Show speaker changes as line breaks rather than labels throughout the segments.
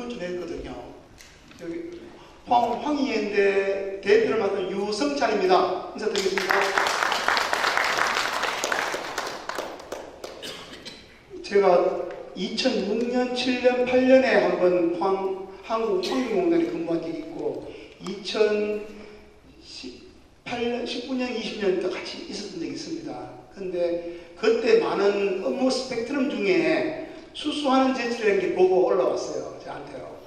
질문을 좀 했거든요. 여기 황희연대 대표를 맡은 유성찬입니다. 인사드리겠습니다. 제가 2006년, 7년, 8년에 한번 한국환경공단에 근무한 적이 있고 2018년, 19년, 20년 같이 있었던 적이 있습니다. 근데 그때 많은 업무 스펙트럼 중에 수소하는 제철이라는 게 보고 올라왔어요. 저한테요.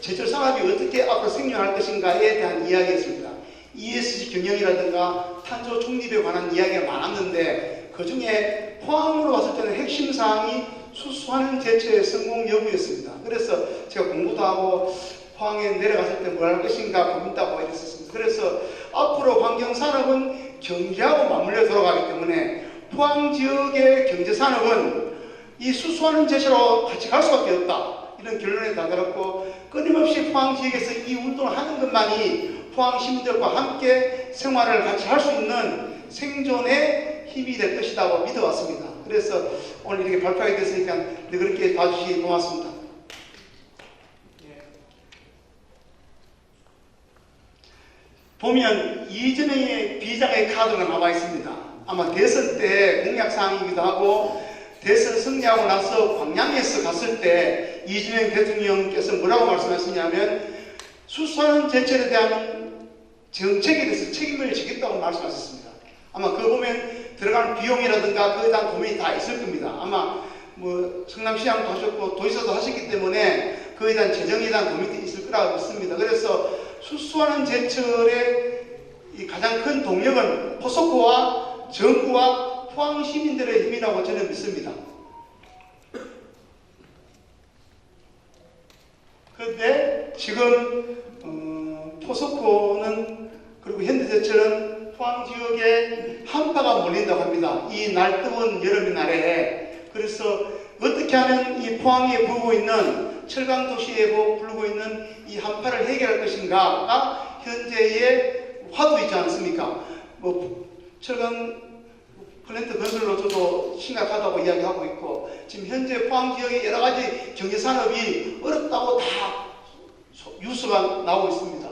제철 산업이 어떻게 앞으로 생존할 것인가에 대한 이야기였습니다. ESG 경영이라든가 탄소 중립에 관한 이야기가 많았는데 그 중에 포항으로 봤을 때는 핵심 사항이 수소하는 제철의 성공 여부였습니다. 그래서 제가 공부도 하고 포항에 내려갔을 때 뭘 할 것인가 고민도 하고 이랬었습니다. 그래서 앞으로 환경산업은 경제하고 맞물려 돌아가기 때문에 포항 지역의 경제산업은 이 수소하는 제철로 같이 갈 수밖에 없다. 이런 결론에 다다랐고 끊임없이 포항 지역에서 이 운동을 하는 것만이 포항 시민들과 함께 생활을 같이 할 수 있는 생존의 힘이 될 것이라고 믿어왔습니다. 그래서 오늘 이렇게 발표하게 됐으니까 그렇게 봐주시기 고맙습니다. 보면 이재명의 비장의 카드가 나와 있습니다. 아마 대선 때 공약사항이기도 하고 대선 승리하고 나서 광양에서 갔을 때 이재명 대통령께서 뭐라고 말씀하셨냐면 수소하는 제철에 대한 정책에 대해서 책임을 지겠다고 말씀하셨습니다. 아마 그거 보면 들어가는 비용이라든가 그에 대한 고민이 다 있을 겁니다. 아마 뭐 성남시장도 하셨고 도지사도 하셨기 때문에 그에 대한 재정에 대한 고민이 있을 거라고 믿습니다. 그래서 수소하는 제철의 이 가장 큰 동력은 포스코와 정부와 포항 시민들의 힘이라고 저는 믿습니다. 그런데 지금 포스코는 그리고 현대제철은 포항 지역에 한파가 몰린다고 합니다. 이 날뜨거운 여름 날에. 그래서 어떻게 하면 이 포항에 부고 있는 철강 도시에 부르고 있는 이 한파를 해결할 것인가가 현재의 화두이지 않습니까? 뭐 철강 플랜트 건설로 저도 심각하다고 이야기하고 있고 지금 현재 포항 지역의 여러 가지 경제 산업이 어렵다고 다 뉴스가 나오고 있습니다.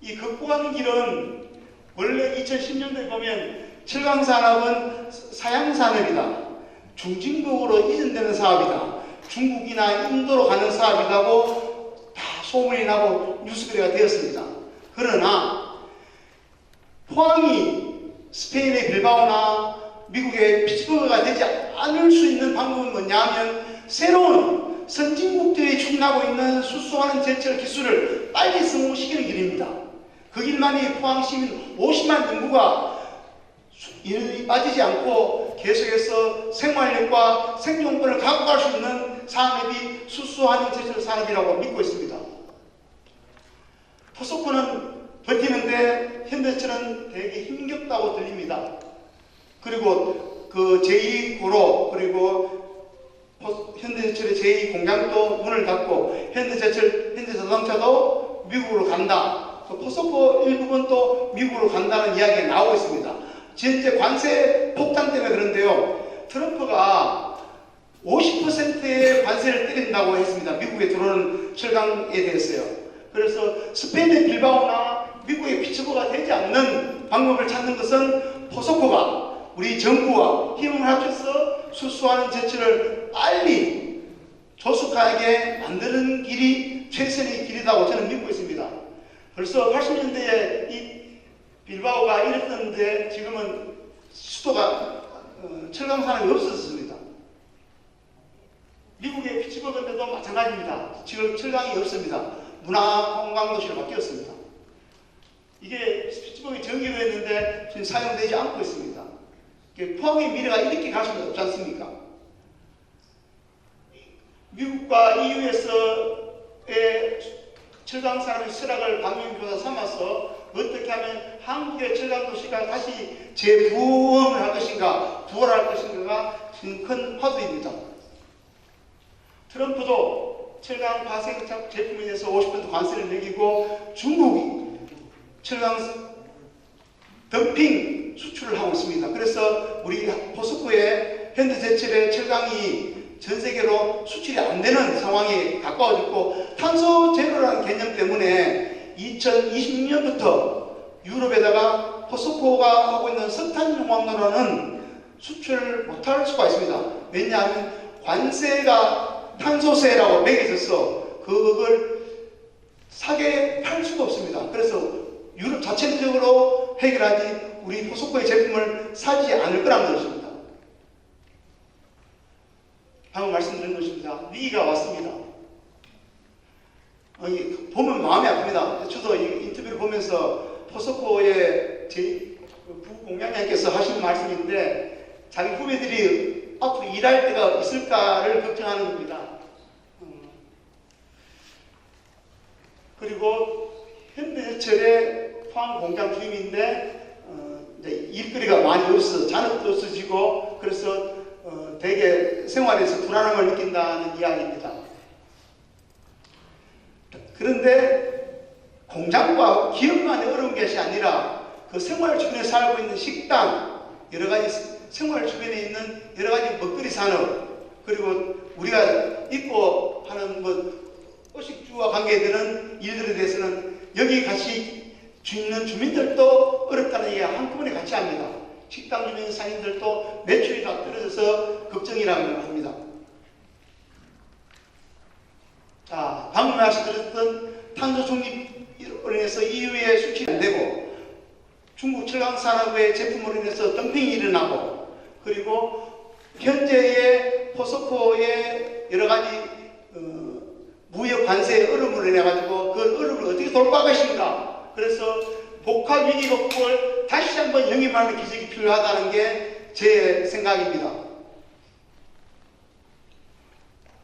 이 극복하는 길은 원래 2010년도에 보면 철강 산업은 사양 산업이다. 중진국으로 이전되는 사업이다. 중국이나 인도로 가는 사업이라고 다 소문이 나고 뉴스거리가 되었습니다. 그러나 포항이 스페인의 빌바오나 미국의 피츠버그가 되지 않을 수 있는 방법은 뭐냐 하면 새로운 선진국들이 추진하고 있는 수소하는 제철 기술을 빨리 성공시키는 길입니다. 그 길만이 포항 시민 50만 인구가 인원이 빠지지 않고 계속해서 생활력과 생존권을 갖고 갈 수 있는 산업이 수소하는 제철 산업이라고 믿고 있습니다. 포스코는 버티는데 현대철은 되게 힘겹다고 들립니다. 그리고 그 제2고로 그리고 현대제철의 제2공장도 문을 닫고 현대자동차도 미국으로 간다. 포스코 일부분 또 미국으로 간다는 이야기가 나오고 있습니다. 현재 관세 폭탄 때문에 그런데요. 트럼프가 50%의 관세를 때린다고 했습니다. 미국에 들어오는 철강에 대해서요. 그래서 스페인의 빌바오나 미국의 피츠버그가 되지 않는 방법을 찾는 것은 포스코가 우리 정부와 힘을 합쳐서 수소하는 제철을 빨리 조속하게 만드는 길이 최선의 길이라고 저는 믿고 있습니다. 벌써 80년대에 이 빌바오가 이랬던데 지금은 수도가 철강 산업이 없어졌습니다. 미국의 피츠버그인데도 마찬가지입니다. 지금 철강이 없습니다. 문화 관광도시로 바뀌었습니다. 이게 피츠버그에 전기되었는데 지금 사용되지 않고 있습니다. 포항의 미래가 이렇게 갈 수는 없지 않습니까? 미국과 EU에서의 철강 산업의 수락을 방면교사 삼아서 어떻게 하면 한국의 철강 도시가 다시 재부흥을 할 것인가, 부활할 것인가가 지금 큰 화두입니다. 트럼프도 철강 파생 제품에 대해서 50% 관세를 매기고 중국이 철강 덤핑 수출을 하고 있습니다. 그래서 우리 포스코의 현대제철의 철강이 전 세계로 수출이 안 되는 상황이 가까워졌고, 탄소 제로라는 개념 때문에 2026년부터 유럽에다가 포스코가 하고 있는 석탄 용광로는 수출 못할 수가 있습니다. 왜냐하면 관세가 탄소세라고 매겨져서 그걸 사게 팔 수가 없습니다. 그래서 유럽 자체적으로 해결하지 우리 포스코의 제품을 사지 않을 거라는 것입니다. 방금 말씀드린 것입니다. 위기가 왔습니다. 보면 마음이 아픕니다. 저도 이 인터뷰를 보면서 포스코의 제 부공장장께서 하신 말씀인데, 자기 후배들이 앞으로 일할 때가 있을까를 걱정하는 겁니다. 그리고 현대제철의 포항 공장 주임인데 일거리가 많이 없어서 잔업도 없어지고, 그래서 되게 생활에서 불안함을 느낀다는 이야기입니다. 그런데 공장과 기업 간의 어려운 것이 아니라 그 생활 주변에 살고 있는 식당, 여러 가지 생활 주변에 있는 여러 가지 먹거리 산업, 그리고 우리가 입고 하는 의식주와 관계되는 일들에 대해서는 여기 같이 있는 주민들도 어렵다는 얘기가 한꺼번에 같이 합니다. 식당 주민 상인들도 매출이 다 떨어져서 걱정이라고 합니다. 자, 방금 말씀드렸던 탄소 중립으로 인해서 EU에 수출이 안 되고, 중국 철강 산업의 제품으로 인해서 덤핑이 일어나고, 그리고 현재의 포스코의 여러 가지 무역 관세의 얼음으로 인해 가지고 그 얼음을 어떻게 돌파할 것인가. 그래서 복합 위기 극복을 다시 한번 영입하는 기적이 필요하다는 게 제 생각입니다.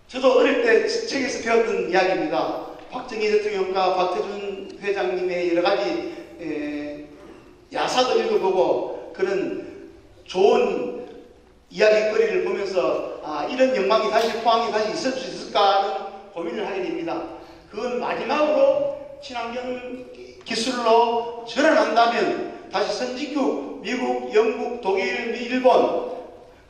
저도 어릴 때 책에서 배웠던 이야기입니다. 박정희 대통령과 박태준 회장님의 여러 가지 야사도 읽어보고 그런 좋은 이야기거리를 보면서 이런 영광이 다시 포항이 다시 있을 수 있을까 하는 고민을 하게 됩니다. 그건 마지막으로 친환경 기술로 전환한다면 다시 선진국, 미국, 영국, 독일, 일본,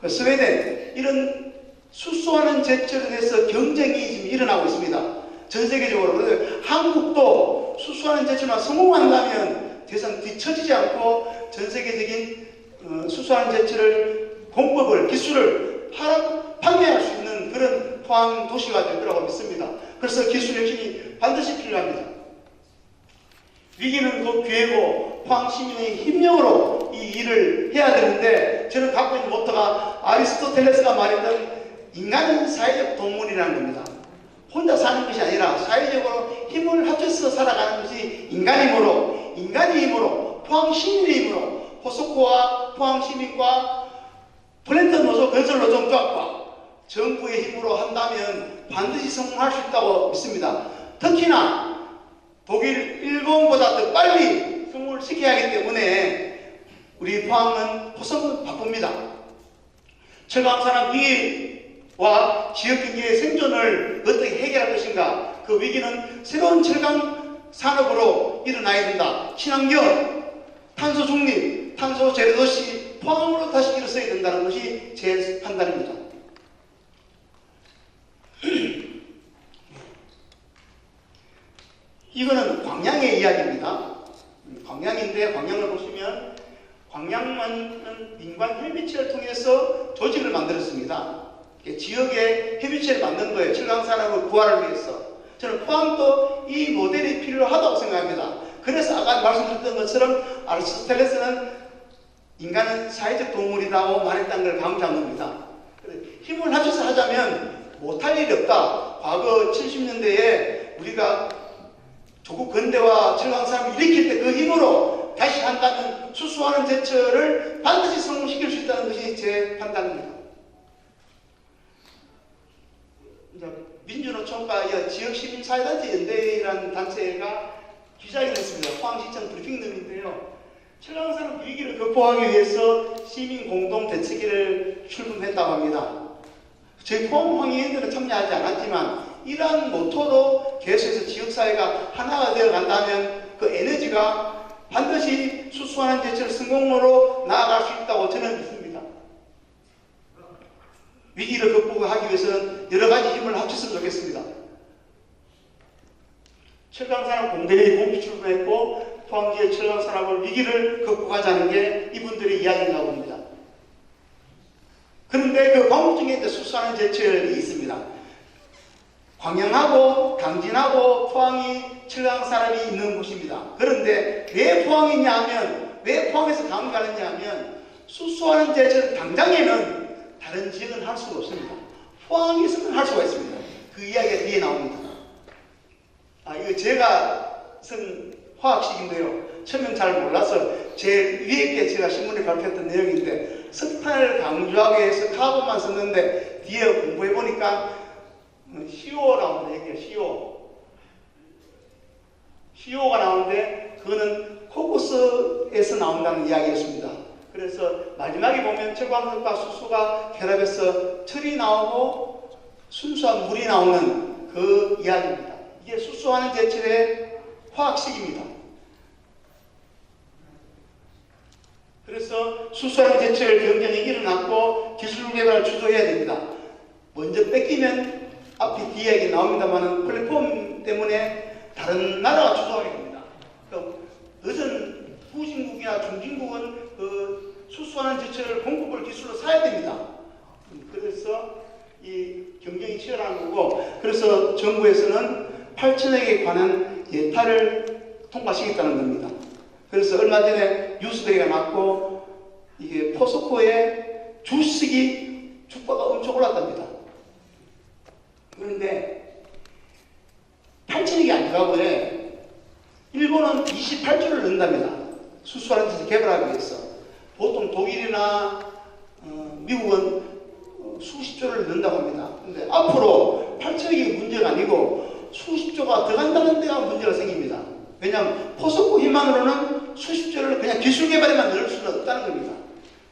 스웨덴 이런 수소하는 제철에 대해서 경쟁이 지금 일어나고 있습니다. 전 세계적으로. 그래서 한국도 수소하는 제철만 성공한다면 더 이상 뒤처지지 않고 전 세계적인 수소하는 제철을 공법을, 기술을 판매할 수 있는 그런 포항 도시가 될 거라고 믿습니다. 그래서 기술 혁신이 반드시 필요합니다. 위기는 곧 기회고 포항 시민의 힘력으로 이 일을 해야 되는데, 저는 갖고 있는 모토가 아리스토텔레스가 말했던 인간은 사회적 동물이라는 겁니다. 혼자 사는 것이 아니라 사회적으로 힘을 합쳐서 살아가는 것이 인간의 힘으로 포항 시민의 힘으로 포스코와 포항 시민과 플랜트 노조 건설 노동조합과 정부의 힘으로 한다면 반드시 성공할 수 있다고 믿습니다. 특히나 독일, 일본보다 더 빨리 성공을 시켜야 하기 때문에 우리 포항은 포스코는 바쁩니다. 철강산업 위기와 지역경제의 생존을 어떻게 해결할 것인가, 그 위기는 새로운 철강 산업으로 일어나야 된다. 친환경, 탄소 중립, 탄소 제로 도시 포항으로 다시 일어서야 된다는 것이 제 판단입니다. 이거는 광양의 이야기입니다. 광양인데, 광양을 보시면 광양은 민관 협의체를 통해서 조직을 만들었습니다. 지역에 협의체를 만든 거예요. 철강산업을 부활을 위해서. 저는 포항도 이 모델이 필요하다고 생각합니다. 그래서 아까 말씀드렸던 것처럼 아리스토텔레스는 인간은 사회적 동물이라고 말했다는 걸 강조한 겁니다. 힘을 합쳐서 하자면 못할 일이 없다. 과거 70년대에 우리가 조국 근대화 철강산업을 일으킬 때 그 힘으로 다시 한다면 수소하는 제철을 반드시 성공시킬 수 있다는 것이 제 판단입니다. 민주노총과 지역시민사회단체 연대라는 단체가 기자회견을 했습니다. 포항시청 브리핑룸인데요. 철강산업 위기를 극복하기 위해서 시민 공동 대책회를 출범했다고 합니다. 저희 포항황의회들은 참여하지 않았지만 이러한 모토로 계속해서 지역사회가 하나가 되어 간다면 그 에너지가 반드시 수소하는 제철 성공으로 나아갈 수 있다고 저는 믿습니다. 위기를 극복하기 위해서는 여러 가지 힘을 합쳤으면 좋겠습니다. 철강산업 공대회의 공식 출범했고 포항지의 철강산업을 위기를 극복하자는 게 이분들의 이야기인가 봅니다. 그런데 그 과목 중에 이제 수수하는 제철이 있습니다. 광양하고 강진하고 포항이 철강산업이 있는 곳입니다. 그런데 왜 포항이냐 하면, 왜 포항에서 강조하느냐 하면, 수소하는 제철 당장에는 다른 지역은 할 수가 없습니다. 포항에서는 할 수가 있습니다. 그 이야기가 뒤에 나옵니다. 이거 제가 쓴 화학식인데요. 처음엔 잘 몰라서 제일 위에 게 제가 신문에 발표했던 내용인데, 석탄을 강조하기 위해서 카본만 썼는데 뒤에 공부해 보니까 CO 나오는데, 여기가 CO가 나오는데 그거는 코쿠스에서 나온다는 이야기였습니다. 그래서 마지막에 보면 철광석과 수소가 결합해서 철이 나오고 순수한 물이 나오는 그 이야기입니다. 이게 수소하는 제철의 화학식입니다. 그래서 수소하는 제철 경쟁이 일어났고 기술 개발을 주도해야 됩니다. 먼저 뺏기면 앞에 뒤에 나옵니다만 플랫폼 때문에 다른 나라가 주도하게 됩니다. 그러니까 늦은 후진국이나 중진국은 그 수소하는 제철 공급을 기술로 사야 됩니다. 그래서 이 경쟁이 치열한 거고, 그래서 정부에서는 8천억 에 관한 예타를 통과시켰다는 겁니다. 그래서 얼마 전에 뉴스데이가 났고, 이게 포스코의 주식이 주가가 엄청 올랐답니다. 그런데 8천억이 아니라고요. 일본은 28조를 넣는답니다. 수소하는 데서 개발하기 위해서. 보통 독일이나 미국은 수십조를 넣는다고 합니다. 근데 앞으로 8천억이 문제가 아니고 수십조가 더 간다는 데가 문제가 생깁니다. 왜냐하면 포스코 힘만으로는 수십조를 그냥 기술 개발에만 넣을 수는 없다는 겁니다.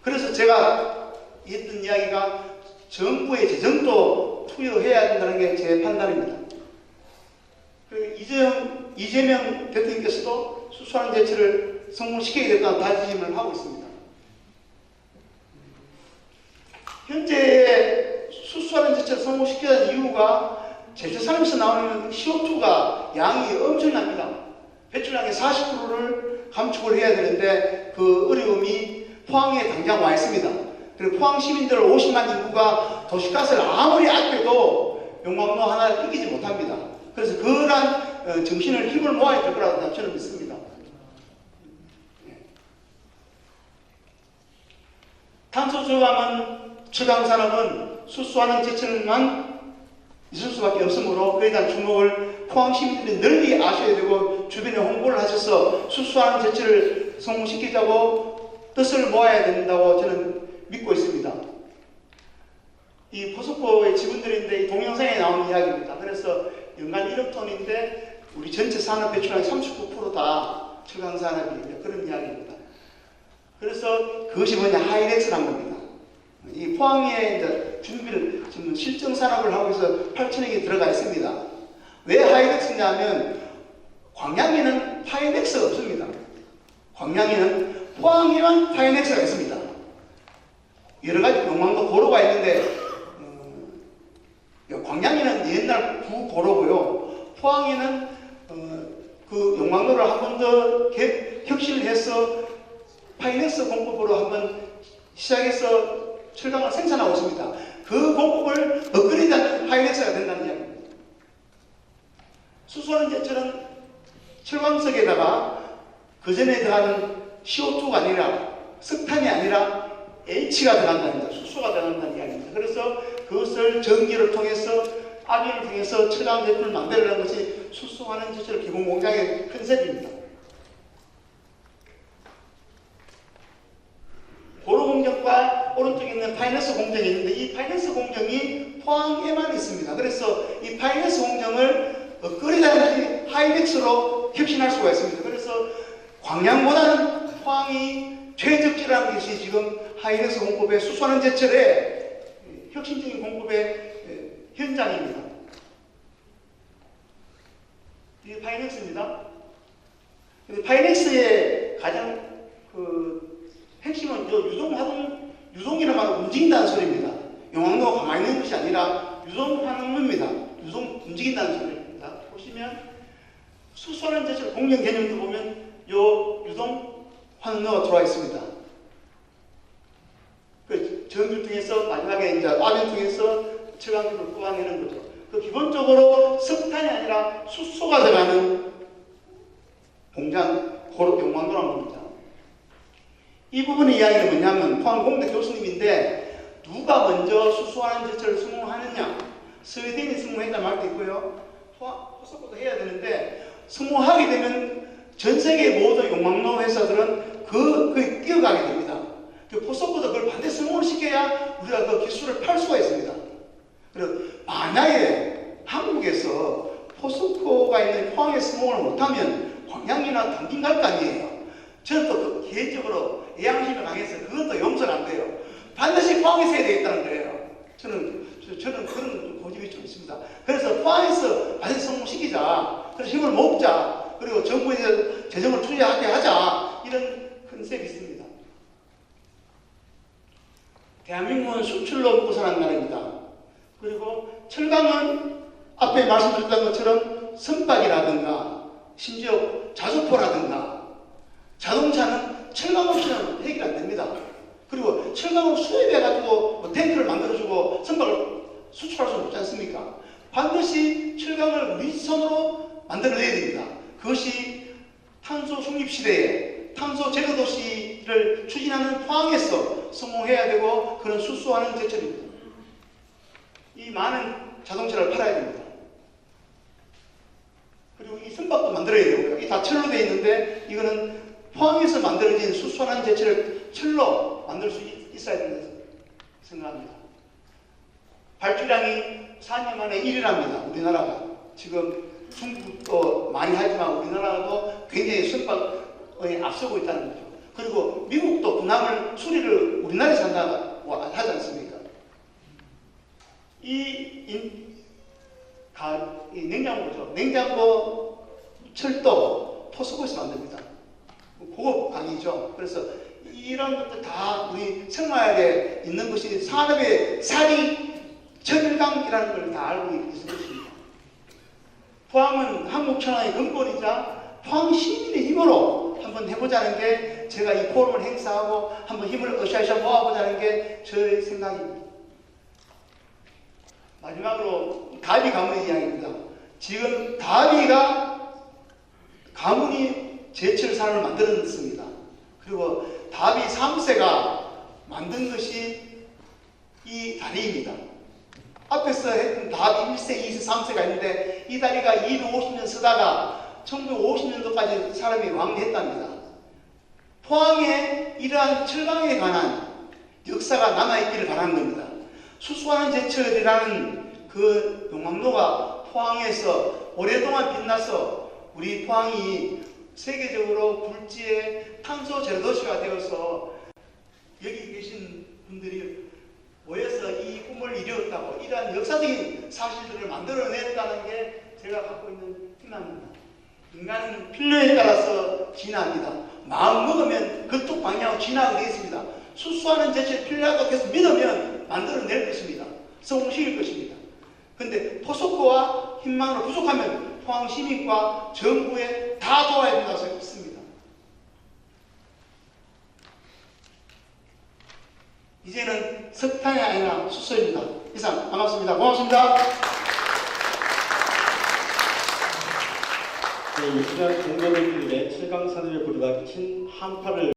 그래서 제가 했던 이야기가 정부의 재정도 투여해야 된다는 게 제 판단입니다. 이재명 대통령께서도 수소하는 제철을 성공시키겠다는 다짐을 하고 있습니다. 현재 수소하는 제철을 성공시키는 이유가 제철 산업에서 나오는 CO2가 양이 엄청납니다. 배출량의 40%를 감축을 해야 되는데 그 어려움이 포항에 당장 와 있습니다. 그리고 포항 시민들 50만 인구가 도시가스를 아무리 아껴도 용광로 하나를 이기지 못합니다. 그래서 그러한 정신을 힘을 모아야 될 거라고 저는 믿습니다. 탄소 저감은 철강산업은 수소하는 제철만 있을 수밖에 없으므로 그에 대한 주목을 포항 시민들이 널리 아셔야 되고 주변에 홍보를 하셔서 수소하는 제철을 성공시키자고 뜻을 모아야 된다고 저는 믿고 있습니다. 이 포스코의 지분들인데 이 동영상에 나오는 이야기입니다. 그래서 연간 1억 톤인데 우리 전체 산업 배출량의 39% 다 철강산업이 그런 이야기입니다. 그래서 그것이 뭐냐, 하이렉스란 겁니다. 이 포항에 이제 준비를 지금 실증 산업을 하고 있어서 8천억이 들어가 있습니다. 왜 하이렉스냐면 광양에는 하이렉스가 없습니다. 광양에는 포항에만 하이렉스가 있습니다. 여러 가지 용광로 고로가 있는데 광양에는 옛날 구고로고요. 포항에는 그 용광로를 한 번 더 혁신을 해서 파이넥스 공급으로 한번 시작해서 철강을 생산하고 있습니다. 그 공급을 업그레이드하는 파이넥스가 된다는 이야기입니다. 수소하는 제철은 철광석에다가 그 전에 들어가는 CO2가 아니라 석탄이 아니라 H가 들어간다는 거죠. 수소가 들어간다는 이야기입니다. 그래서 그것을 전기를 통해서 압연을 통해서 철강 제품을 만들어내는 것이 수소하는 제철 기본 공장의 컨셉입니다. 고로 공정과 오른쪽에 있는 파이낸스 공정이 있는데 이 파이낸스 공정이 포항에만 있습니다. 그래서 이 파이낸스 공정을 업그레이드하는 하이렉스로 혁신할 수가 있습니다. 그래서 광양보다는 포항이 최적지라는 것이 지금 하이렉스 공급의 수소하는 제철의 혁신적인 공급의 현장입니다. 이게 파이넥스입니다. 파이넥스의 가장 핵심은 유동이라는 말은 움직인다는 소리입니다. 용왕로가 가만히 있는 것이 아니라 유동환원로입니다. 유동 움직인다는 소리입니다. 보시면 수소하는 제철 공정 개념도 보면 요 유동환원로가 들어와 있습니다. 그 전기를 통해서 마지막에 이제 압을 통해서 철강기를 뽑아내는 거죠. 그 기본적으로 석탄이 아니라 수소가 들어가는 공장 고로 용광로라는 겁니다. 이 부분의 이야기는 뭐냐면 포항공대 교수님인데 누가 먼저 수소하는 제철을 승무하느냐, 스웨덴이 승무했다 말도 있고요. 포스코도 해야 되는데 승무하게 되면 전 세계 모든 용광로 회사들은 그 뛰어가게 됩니다. 그 포스코도 그걸 반드시 승무를 시켜야 우리가 그 기술을 팔 수가 있습니다. 그리고 만약에 한국에서 포스코가 있는 포항에 승무를 못하면 광양이나 당진 갈 거 아니에요. 저는 또 그 개인적으로 애양심이 강해서 그것도 용서가 안 돼요. 반드시 포항에서 해야 되겠다는 거예요. 저는 그런 고집이 좀 있습니다. 그래서 포항에서 반드시 성공시키자. 그래서 힘을 모으자. 그리고 정부에서 재정을 투자하게 하자. 이런 컨셉이 있습니다. 대한민국은 수출로 먹고 사는 나라입니다. 그리고 철강은 앞에 말씀드렸던 것처럼 선박이라든가 심지어 자주포라든가 자동차는 철강 없이는 해결 안 됩니다. 그리고 철강을 수입해가지고 뭐 탱크를 만들어주고 선박을 수출할 수는 없지 않습니까? 반드시 철강을 우리 손으로 만들어내야 됩니다. 그것이 탄소 중립 시대에 탄소 제로 도시를 추진하는 포항에서 성공해야 되고 그런 수소하는 제철입니다. 이 많은 자동차를 팔아야 됩니다. 그리고 이 선박도 만들어야 되고요. 이 다 철로 되어 있는데 이거는 포항에서 만들어진 수소하는 제철을 철로 만들 수 있어야 된다고 생각합니다. 발주량이 4년 만에 1위랍니다. 우리나라가. 지금 중국도 많이 하지만 우리나라도 굉장히 선박에 앞서고 있다는 거죠. 그리고 미국도 군함을 수리를 우리나라에서 한다고 하지 않습니까? 이 냉장고죠. 냉장고 철도 포스코에서 만듭니다. 고급 강이죠. 그래서 이런 것들 다 우리 생활에 있는 것이 산업의 살이 철강이라는 걸 다 알고 있을 것입니다. 포항은 한국천황의 근본이자 포항 시민의 힘으로 한번 해보자는 게 제가 이 포럼을 행사하고 한번 힘을 으쌰으쌰 모아보자는 게 저의 생각입니다. 마지막으로 다비 가문의 이야기입니다. 지금 다비가 가문이 제철 산업을 만들었습니다. 그리고 다비 3세가 만든 것이 이 다리입니다. 앞에서 했던 다비 1세, 2세, 3세가 있는데 이 다리가 250년 쓰다가 1950년도까지 사람이 왕래했답니다. 포항에 이러한 철강에 관한 역사가 남아있기를 바라는 겁니다. 수소하는 제철이라는 그 용광로가 포항에서 오랫동안 빛나서 우리 포항이 세계적으로 굴지의 탄소 제로 도시가 되어서 여기 계신 분들이 모여서 이 꿈을 이루었다고 이러한 역사적인 사실들을 만들어냈다는 게 제가 갖고 있는 희망입니다. 인간은 필요에 따라서 진화합니다. 마음 먹으면 그쪽 방향으로 진화하게 되어 있습니다. 수소하는 제철 필요하다고 계속 믿으면 만들어낼 것입니다. 성공시킬 것입니다. 근데 포스코와 힘만으로 부족하면 포항 시민과 정부에 다 도와야 된다고 생각했습니다. 이제는 석탄이 아니라 수소입니다. 이상 반갑습니다. 고맙습니다.
네, 이 시간 동계를 이내 철강 산업에 불이가 킨 한파를